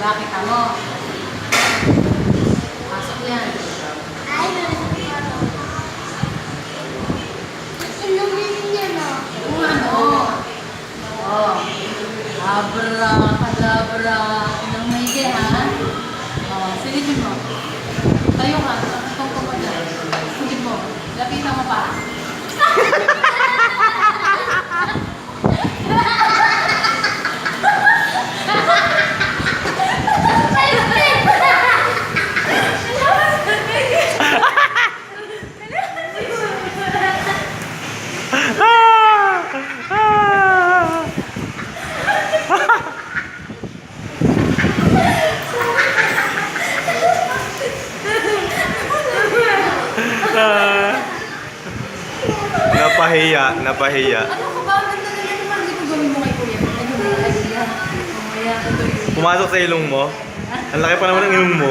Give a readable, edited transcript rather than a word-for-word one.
Nakita mo. Pasok yan. Inumin niya na. Kung ano. Oh. Abra-kadabra. Inang maigi, ha? Oh, silipin mo. Tayo ka. Itong kumada. Silip mo. Lapitan mo pa. Napahiya. Ano ka ba? Ang ganda-ganda naman. Hindi ko gawin mo kay Kuya. Ano ba? Idea. Mamaya. Pumasok sa ilong mo. Ang laki pa naman ng ilong mo.